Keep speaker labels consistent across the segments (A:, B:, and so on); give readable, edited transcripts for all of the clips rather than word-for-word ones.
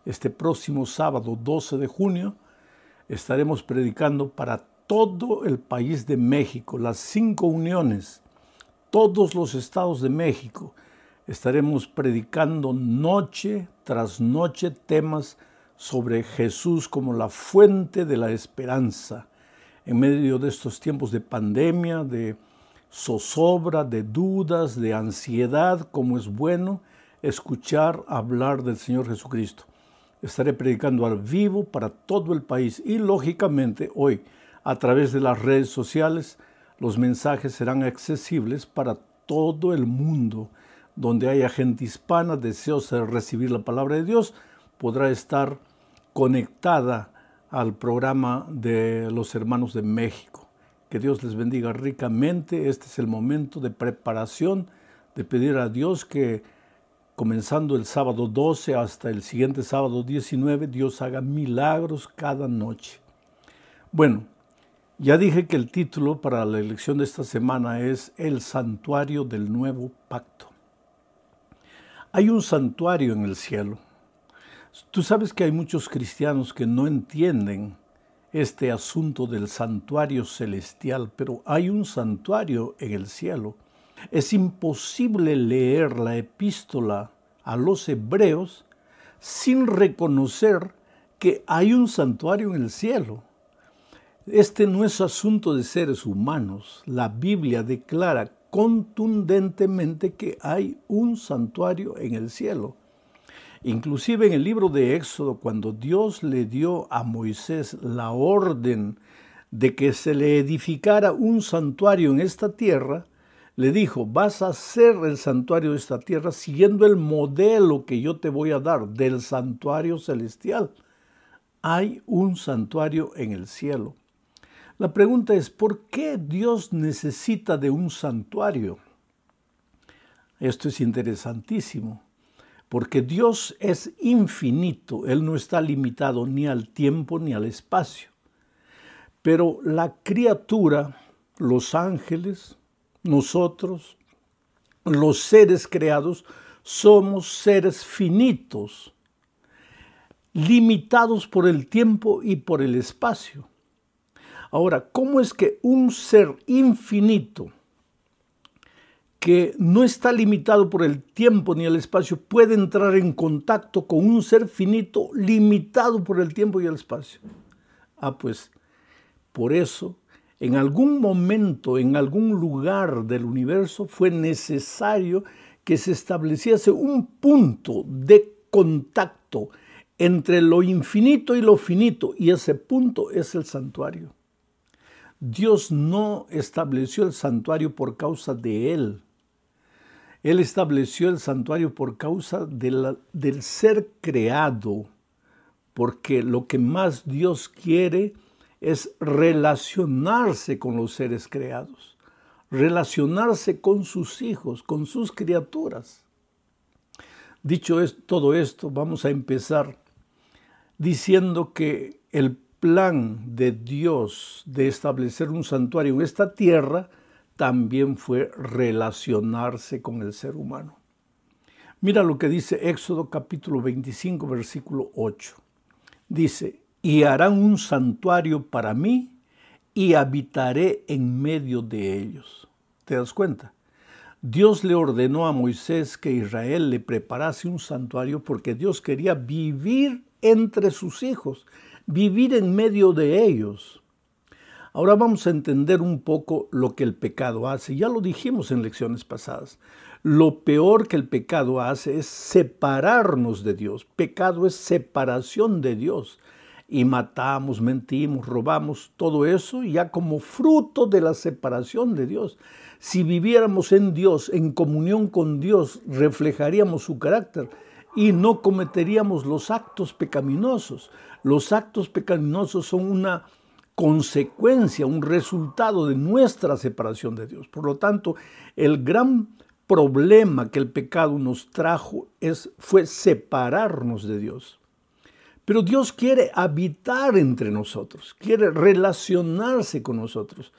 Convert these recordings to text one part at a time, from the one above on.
A: Este próximo sábado 12 de junio estaremos predicando para todo el país de México, las 5 uniones, todos los estados de México. Estaremos predicando noche tras noche temas sobre Jesús como la fuente de la esperanza. En medio de estos tiempos de pandemia, de zozobra, de dudas, de ansiedad, como es bueno escuchar hablar del Señor Jesucristo. Estaré predicando al vivo para todo el país y, lógicamente, hoy, a través de las redes sociales, los mensajes serán accesibles para todo el mundo. Donde haya gente hispana deseosa de recibir la palabra de Dios, podrá estar conectada al programa de los hermanos de México. Que Dios les bendiga ricamente. Este es el momento de preparación, de pedir a Dios que, comenzando el sábado 12 hasta el siguiente sábado 19, Dios haga milagros cada noche. Bueno, ya dije que el título para la lección de esta semana es El Santuario del Nuevo Pacto. Hay un santuario en el cielo. Tú sabes que hay muchos cristianos que no entienden este asunto del santuario celestial, pero hay un santuario en el cielo. Es imposible leer la epístola a los hebreos sin reconocer que hay un santuario en el cielo. Este no es asunto de seres humanos. La Biblia declara contundentemente que hay un santuario en el cielo. Inclusive en el libro de Éxodo, cuando Dios le dio a Moisés la orden de que se le edificara un santuario en esta tierra, le dijo: vas a hacer el santuario de esta tierra siguiendo el modelo que yo te voy a dar del santuario celestial. Hay un santuario en el cielo. La pregunta es, ¿por qué Dios necesita de un santuario? Esto es interesantísimo, porque Dios es infinito. Él no está limitado ni al tiempo ni al espacio. Pero la criatura, los ángeles, nosotros, los seres creados, somos seres finitos, limitados por el tiempo y por el espacio. Ahora, ¿cómo es que un ser infinito, que no está limitado por el tiempo ni el espacio, puede entrar en contacto con un ser finito limitado por el tiempo y el espacio? Pues por eso, en algún momento, en algún lugar del universo, fue necesario que se estableciese un punto de contacto entre lo infinito y lo finito, y ese punto es el santuario. Dios no estableció el santuario por causa de Él. Él estableció el santuario por causa del ser creado, porque lo que más Dios quiere es relacionarse con los seres creados, relacionarse con sus hijos, con sus criaturas. Dicho todo esto, vamos a empezar diciendo que el plan de Dios de establecer un santuario en esta tierra también fue relacionarse con el ser humano. Mira lo que dice Éxodo capítulo 25, versículo 8. Dice: y harán un santuario para mí y habitaré en medio de ellos. ¿Te das cuenta? Dios le ordenó a Moisés que Israel le preparase un santuario porque Dios quería vivir entre sus hijos, vivir en medio de ellos. Ahora vamos a entender un poco lo que el pecado hace. Ya lo dijimos en lecciones pasadas. Lo peor que el pecado hace es separarnos de Dios. Pecado es separación de Dios. Y matamos, mentimos, robamos, todo eso ya como fruto de la separación de Dios. Si viviéramos en Dios, en comunión con Dios, reflejaríamos su carácter y no cometeríamos los actos pecaminosos. Los actos pecaminosos son una consecuencia, un resultado de nuestra separación de Dios. Por lo tanto, el gran problema que el pecado nos trajo fue separarnos de Dios. Pero Dios quiere habitar entre nosotros, quiere relacionarse con nosotros.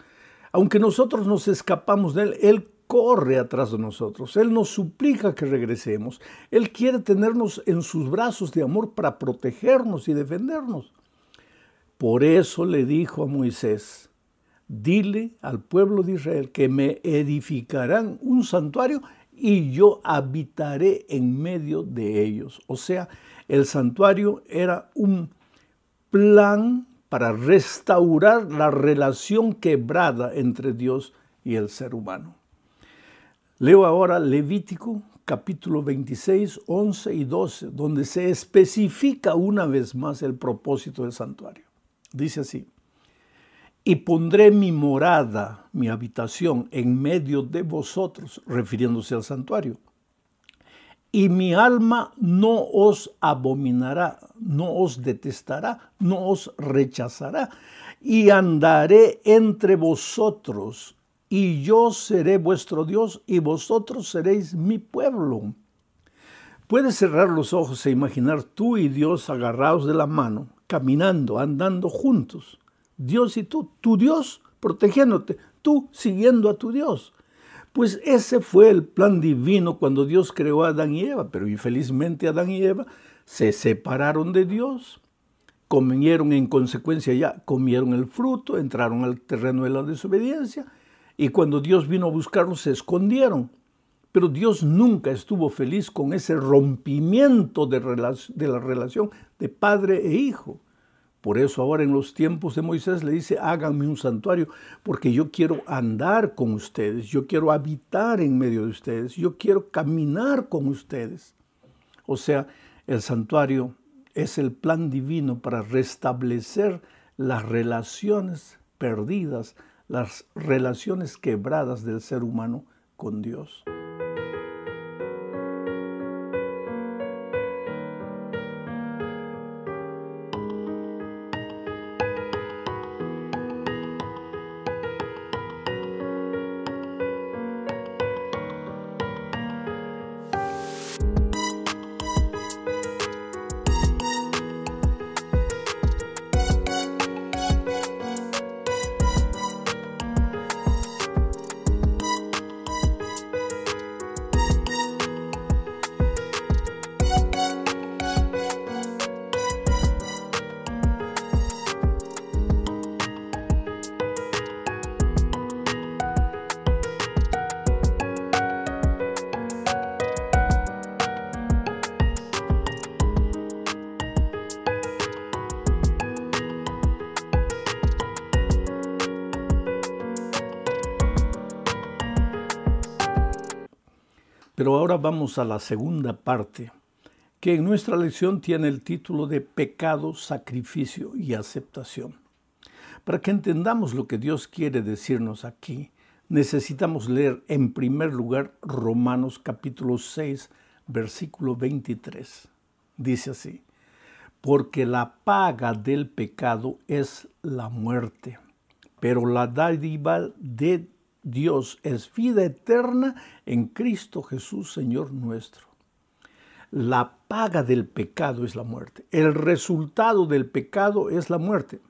A: Aunque nosotros nos escapamos de Él, Él corre atrás de nosotros. Él nos suplica que regresemos. Él quiere tenernos en sus brazos de amor para protegernos y defendernos. Por eso le dijo a Moisés, dile al pueblo de Israel que me edificarán un santuario y yo habitaré en medio de ellos. O sea, el santuario era un plan para restaurar la relación quebrada entre Dios y el ser humano. Leo ahora Levítico capítulo 26, 11 y 12, donde se especifica una vez más el propósito del santuario. Dice así, y pondré mi morada, mi habitación en medio de vosotros, refiriéndose al santuario. Y mi alma no os abominará, no os detestará, no os rechazará. Y andaré entre vosotros, y yo seré vuestro Dios, y vosotros seréis mi pueblo. Puedes cerrar los ojos e imaginar tú y Dios agarrados de la mano, caminando, andando juntos. Dios y tú, tu Dios protegiéndote, tú siguiendo a tu Dios. Pues ese fue el plan divino cuando Dios creó a Adán y Eva, pero infelizmente Adán y Eva se separaron de Dios, comieron en consecuencia comieron el fruto, entraron al terreno de la desobediencia y cuando Dios vino a buscarlos se escondieron. Pero Dios nunca estuvo feliz con ese rompimiento de la relación de padre e hijo. Por eso ahora en los tiempos de Moisés le dice, háganme un santuario, porque yo quiero andar con ustedes, yo quiero habitar en medio de ustedes, yo quiero caminar con ustedes. O sea, el santuario es el plan divino para restablecer las relaciones perdidas, las relaciones quebradas del ser humano con Dios. Pero ahora vamos a la segunda parte, que en nuestra lección tiene el título de Pecado, Sacrificio y Aceptación. Para que entendamos lo que Dios quiere decirnos aquí, necesitamos leer en primer lugar Romanos capítulo 6, versículo 23. Dice así, porque la paga del pecado es la muerte, pero la dádiva de Dios es vida eterna en Cristo Jesús, Señor nuestro. La paga del pecado es la muerte. El resultado del pecado es la muerte.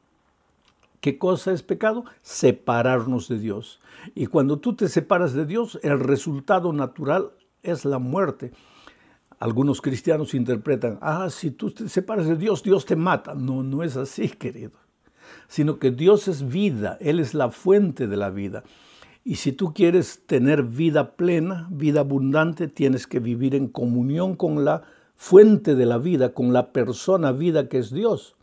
A: ¿Qué cosa es pecado? Separarnos de Dios. Y cuando tú te separas de Dios, el resultado natural es la muerte. Algunos cristianos interpretan, si tú te separas de Dios, Dios te mata. No, no es así, querido. Sino que Dios es vida, Él es la fuente de la vida. Y si tú quieres tener vida plena, vida abundante, tienes que vivir en comunión con la fuente de la vida, con la persona vida que es Dios.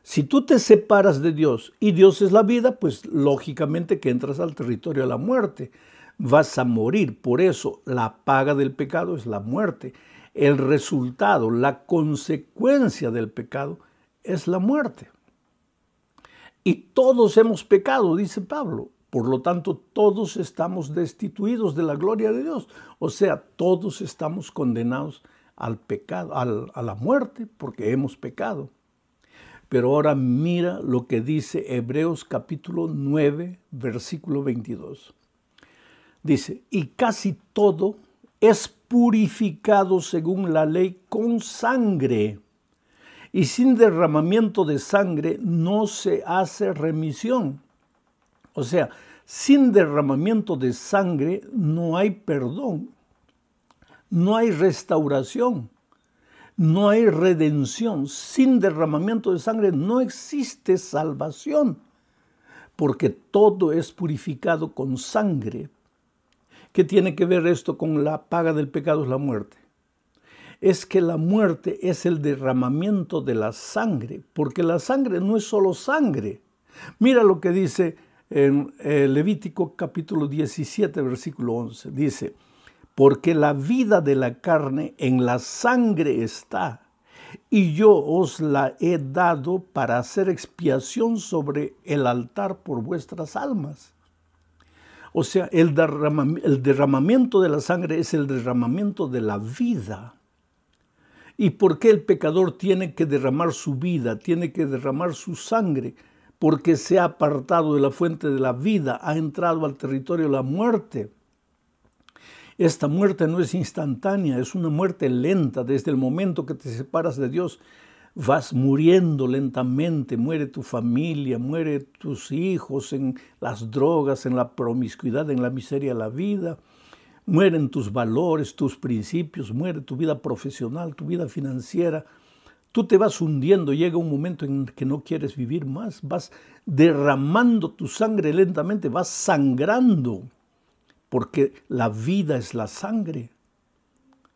A: Si tú te separas de Dios y Dios es la vida, pues lógicamente que entras al territorio de la muerte. Vas a morir. Por eso la paga del pecado es la muerte. El resultado, la consecuencia del pecado es la muerte. Y todos hemos pecado, dice Pablo. Por lo tanto, todos estamos destituidos de la gloria de Dios. O sea, todos estamos condenados al pecado, a la muerte, porque hemos pecado. Pero ahora mira lo que dice Hebreos capítulo 9, versículo 22. Dice, y casi todo es purificado según la ley con sangre. Y sin derramamiento de sangre no se hace remisión. O sea, Sin derramamiento de sangre no hay perdón, no hay restauración, no hay redención. Sin derramamiento de sangre no existe salvación, porque todo es purificado con sangre. ¿Qué tiene que ver esto con la paga del pecado? Es la muerte. Es que la muerte es el derramamiento de la sangre, porque la sangre no es solo sangre. Mira lo que dice en Levítico capítulo 17, versículo 11. Dice, porque la vida de la carne en la sangre está, y yo os la he dado para hacer expiación sobre el altar por vuestras almas. O sea, el derramamiento de la sangre es el derramamiento de la vida. ¿Y por qué el pecador tiene que derramar su vida, tiene que derramar su sangre? Porque se ha apartado de la fuente de la vida, ha entrado al territorio de la muerte. Esta muerte no es instantánea, es una muerte lenta. Desde el momento que te separas de Dios, vas muriendo lentamente. Muere tu familia, muere tus hijos en las drogas, en la promiscuidad, en la miseria de la vida. Mueren tus valores, tus principios, muere tu vida profesional, tu vida financiera. Tú te vas hundiendo, llega un momento en que no quieres vivir más, vas derramando tu sangre lentamente, vas sangrando, porque la vida es la sangre.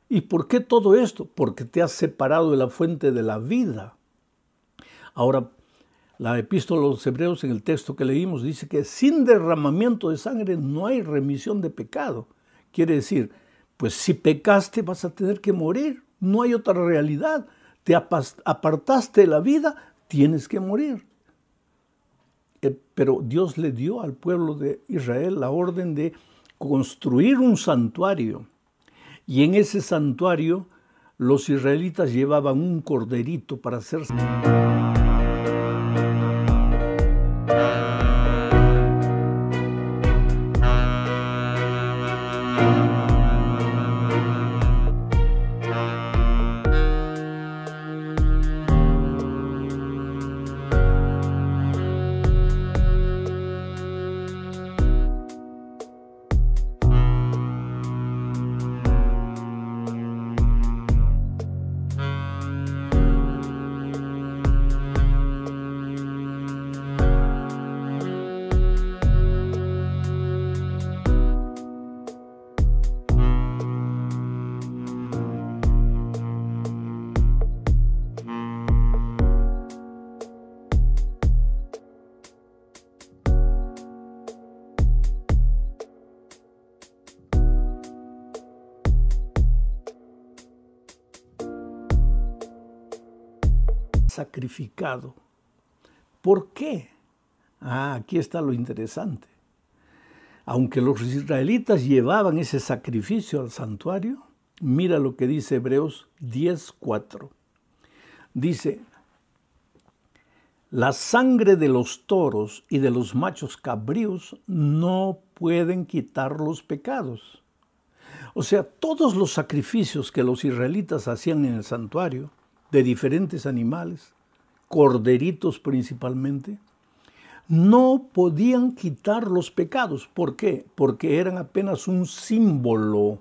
A: ¿Y por qué todo esto? Porque te has separado de la fuente de la vida. Ahora, la epístola a los Hebreos, en el texto que leímos, dice que sin derramamiento de sangre no hay remisión de pecado. Quiere decir, pues si pecaste vas a tener que morir, no hay otra realidad. Te apartaste de la vida, tienes que morir. Pero Dios le dio al pueblo de Israel la orden de construir un santuario. Y en ese santuario los israelitas llevaban un corderito para hacer... sacrificado. ¿Por qué? Aquí está lo interesante. Aunque los israelitas llevaban ese sacrificio al santuario, mira lo que dice Hebreos 10:4. Dice, la sangre de los toros y de los machos cabríos no pueden quitar los pecados. O sea, todos los sacrificios que los israelitas hacían en el santuario, de diferentes animales, corderitos principalmente, no podían quitar los pecados. ¿Por qué? Porque eran apenas un símbolo.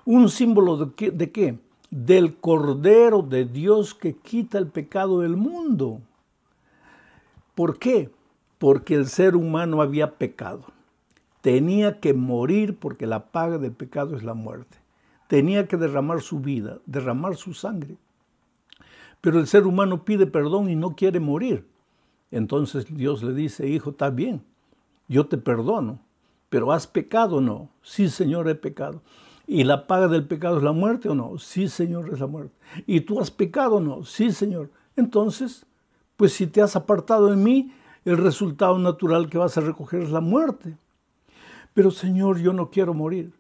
A: ¿Un símbolo de qué? Del Cordero de Dios que quita el pecado del mundo. ¿Por qué? Porque el ser humano había pecado. Tenía que morir porque la paga del pecado es la muerte. Tenía que derramar su vida, derramar su sangre. Pero el ser humano pide perdón y no quiere morir. Entonces Dios le dice, hijo, está bien, yo te perdono, pero ¿has pecado o no? Sí, Señor, he pecado. ¿Y la paga del pecado es la muerte o no? Sí, Señor, es la muerte. ¿Y tú has pecado o no? Sí, Señor. Entonces, pues si te has apartado de mí, el resultado natural que vas a recoger es la muerte. Pero Señor, yo no quiero morir.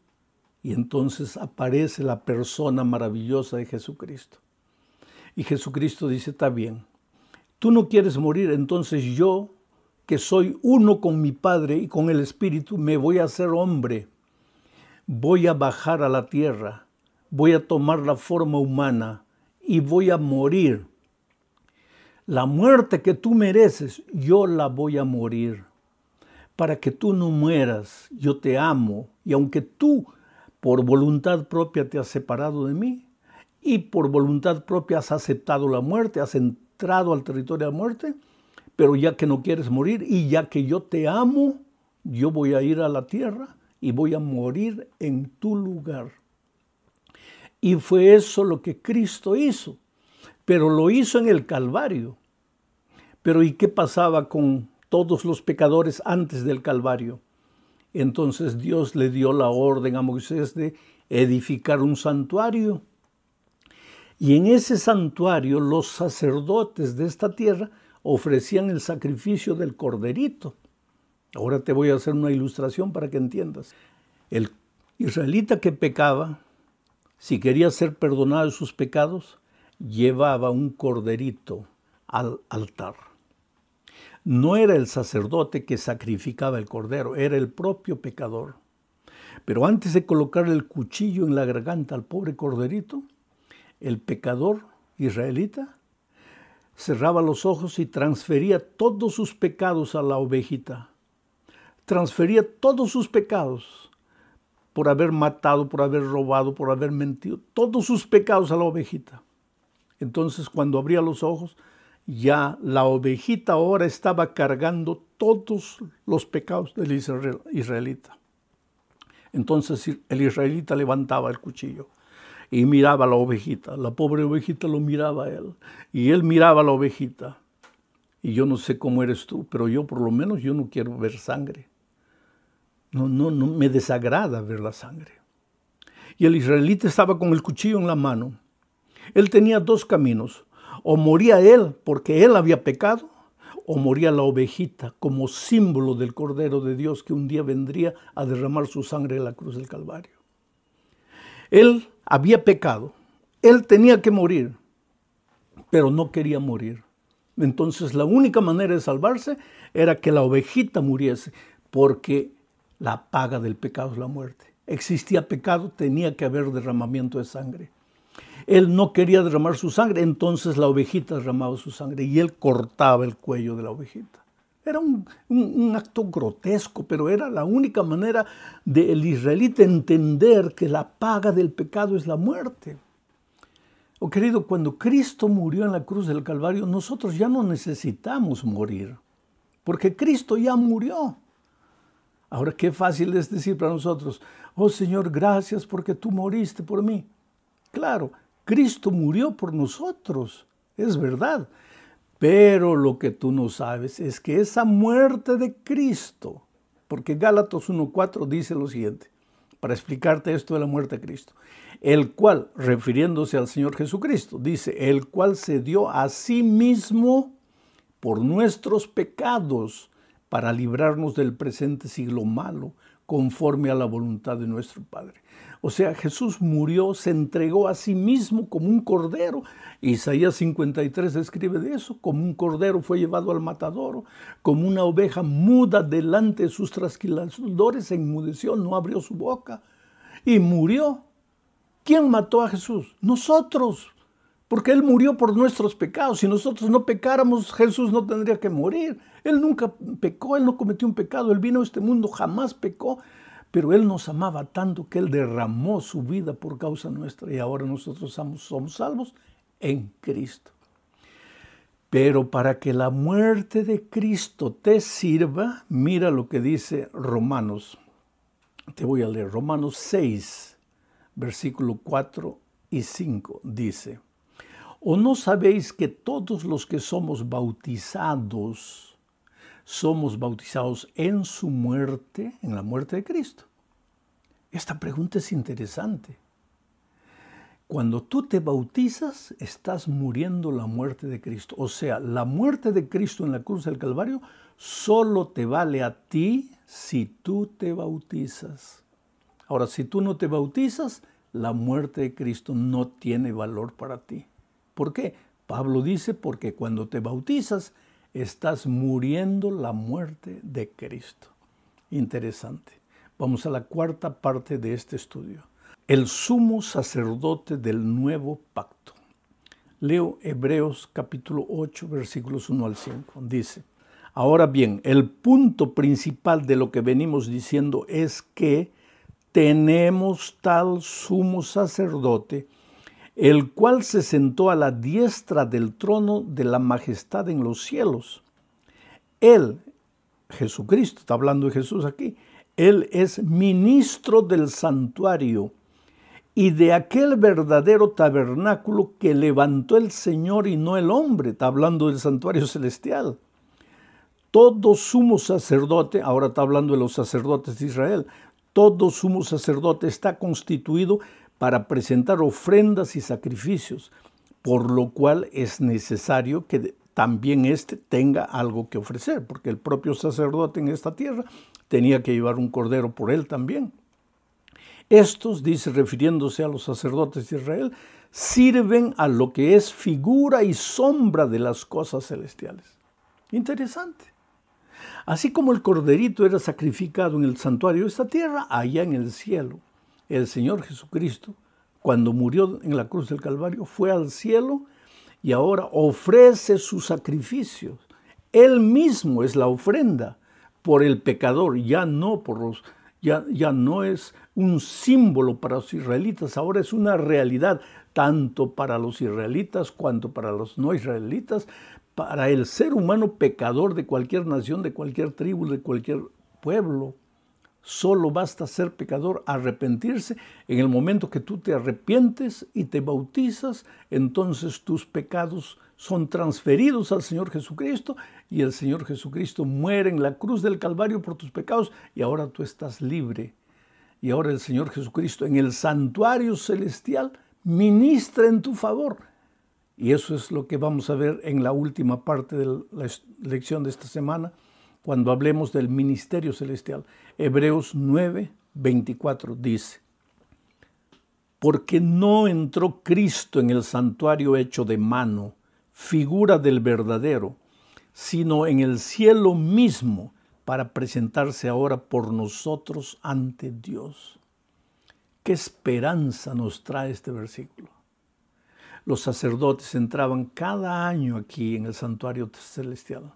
A: Y entonces aparece la persona maravillosa de Jesucristo. Y Jesucristo dice, está bien, tú no quieres morir, entonces yo, que soy uno con mi Padre y con el Espíritu, me voy a hacer hombre. Voy a bajar a la tierra, voy a tomar la forma humana y voy a morir. La muerte que tú mereces, yo la voy a morir. para que tú no mueras. Yo te amo. Y aunque tú por voluntad propia te has separado de mí y por voluntad propia has aceptado la muerte, has entrado al territorio de la muerte, pero ya que no quieres morir y ya que yo te amo, yo voy a ir a la tierra y voy a morir en tu lugar. Y fue eso lo que Cristo hizo, pero lo hizo en el Calvario. Pero ¿y qué pasaba con todos los pecadores antes del Calvario? Entonces Dios le dio la orden a Moisés de edificar un santuario. Y en ese santuario los sacerdotes de esta tierra ofrecían el sacrificio del corderito. Ahora te voy a hacer una ilustración para que entiendas. El israelita que pecaba, si quería ser perdonado de sus pecados, llevaba un corderito al altar. No era el sacerdote que sacrificaba el cordero, era el propio pecador. Pero antes de colocar el cuchillo en la garganta al pobre corderito, el pecador israelita cerraba los ojos y transfería todos sus pecados a la ovejita. Transfería todos sus pecados por haber matado, por haber robado, por haber mentido, todos sus pecados a la ovejita. Entonces, cuando abría los ojos, ya la ovejita ahora estaba cargando todos los pecados del israelita. Entonces el israelita levantaba el cuchillo y miraba a la ovejita. La pobre ovejita lo miraba a él y él miraba a la ovejita. Y yo no sé cómo eres tú, pero yo por lo menos yo no quiero ver sangre. No me desagrada ver la sangre. Y el israelita estaba con el cuchillo en la mano. Él tenía dos caminos. O moría él porque él había pecado, o moría la ovejita como símbolo del Cordero de Dios que un día vendría a derramar su sangre en la cruz del Calvario. Él había pecado, él tenía que morir, pero no quería morir. Entonces la única manera de salvarse era que la ovejita muriese, porque la paga del pecado es la muerte. Existía pecado, tenía que haber derramamiento de sangre. Él no quería derramar su sangre, entonces la ovejita derramaba su sangre y él cortaba el cuello de la ovejita. Era un acto grotesco, pero era la única manera del israelita entender que la paga del pecado es la muerte. Oh, querido, cuando Cristo murió en la cruz del Calvario, nosotros ya no necesitamos morir, porque Cristo ya murió. Ahora, qué fácil es decir para nosotros, oh Señor, gracias porque tú moriste por mí. Claro, Cristo murió por nosotros, es verdad. Pero lo que tú no sabes es que esa muerte de Cristo, porque Gálatas 1:4 dice lo siguiente, para explicarte esto de la muerte de Cristo, el cual, refiriéndose al Señor Jesucristo, dice, el cual se dio a sí mismo por nuestros pecados para librarnos del presente siglo malo, conforme a la voluntad de nuestro Padre. O sea, Jesús murió, se entregó a sí mismo como un cordero. Isaías 53 describe de eso, como un cordero fue llevado al matadero, como una oveja muda delante de sus trasquiladores, se enmudeció, no abrió su boca y murió. ¿Quién mató a Jesús? Nosotros, porque Él murió por nuestros pecados. Si nosotros no pecáramos, Jesús no tendría que morir. Él nunca pecó, Él no cometió un pecado, Él vino a este mundo, jamás pecó. Pero Él nos amaba tanto que Él derramó su vida por causa nuestra y ahora nosotros somos salvos en Cristo. Pero para que la muerte de Cristo te sirva, mira lo que dice Romanos. Te voy a leer. Romanos 6, versículo 4 y 5 dice, ¿o no sabéis que todos los que somos bautizados en su muerte, en la muerte de Cristo? Esta pregunta es interesante. Cuando tú te bautizas, estás muriendo la muerte de Cristo. O sea, la muerte de Cristo en la cruz del Calvario solo te vale a ti si tú te bautizas. Ahora, si tú no te bautizas, la muerte de Cristo no tiene valor para ti. ¿Por qué? Pablo dice, porque cuando te bautizas, estás muriendo la muerte de Cristo. Interesante. Vamos a la cuarta parte de este estudio. El sumo sacerdote del nuevo pacto. Leo Hebreos capítulo 8, versículos 1 al 5. Dice, Ahora bien, el punto principal de lo que venimos diciendo es que tenemos tal sumo sacerdote, el cual se sentó a la diestra del trono de la majestad en los cielos. Él, Jesucristo, está hablando de Jesús aquí, Él es ministro del santuario y de aquel verdadero tabernáculo que levantó el Señor y no el hombre. Está hablando del santuario celestial. Todo sumo sacerdote, ahora está hablando de los sacerdotes de Israel, todo sumo sacerdote está constituido para presentar ofrendas y sacrificios, por lo cual es necesario que también éste tenga algo que ofrecer, porque el propio sacerdote en esta tierra tenía que llevar un cordero por él también. Estos, dice, refiriéndose a los sacerdotes de Israel, sirven a lo que es figura y sombra de las cosas celestiales. Interesante. Así como el corderito era sacrificado en el santuario de esta tierra, allá en el cielo, el Señor Jesucristo, cuando murió en la cruz del Calvario, fue al cielo y ahora ofrece sus sacrificios. Él mismo es la ofrenda por el pecador, ya no es un símbolo para los israelitas, ahora es una realidad tanto para los israelitas cuanto para los no israelitas, para el ser humano pecador de cualquier nación, de cualquier tribu, de cualquier pueblo. Solo basta ser pecador, arrepentirse. En el momento que tú te arrepientes y te bautizas, entonces tus pecados son transferidos al Señor Jesucristo y el Señor Jesucristo muere en la cruz del Calvario por tus pecados y ahora tú estás libre. Y ahora el Señor Jesucristo en el santuario celestial ministra en tu favor. Y eso es lo que vamos a ver en la última parte de la lección de esta semana, cuando hablemos del ministerio celestial. Hebreos 9, 24 dice: porque no entró Cristo en el santuario hecho de mano, figura del verdadero, sino en el cielo mismo, para presentarse ahora por nosotros ante Dios. ¿Qué esperanza nos trae este versículo? Los sacerdotes entraban cada año aquí en el santuario celestial,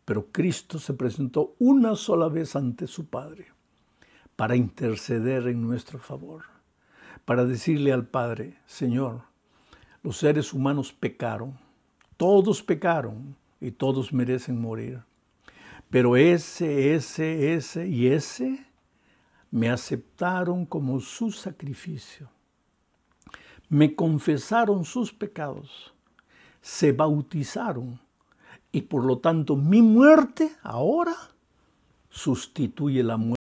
A: pero Cristo se presentó una sola vez ante su Padre para interceder en nuestro favor, para decirle al Padre: Señor, los seres humanos pecaron, todos pecaron y todos merecen morir, pero ese me aceptaron como su sacrificio. Me confesaron sus pecados, se bautizaron y por lo tanto mi muerte ahora sustituye la muerte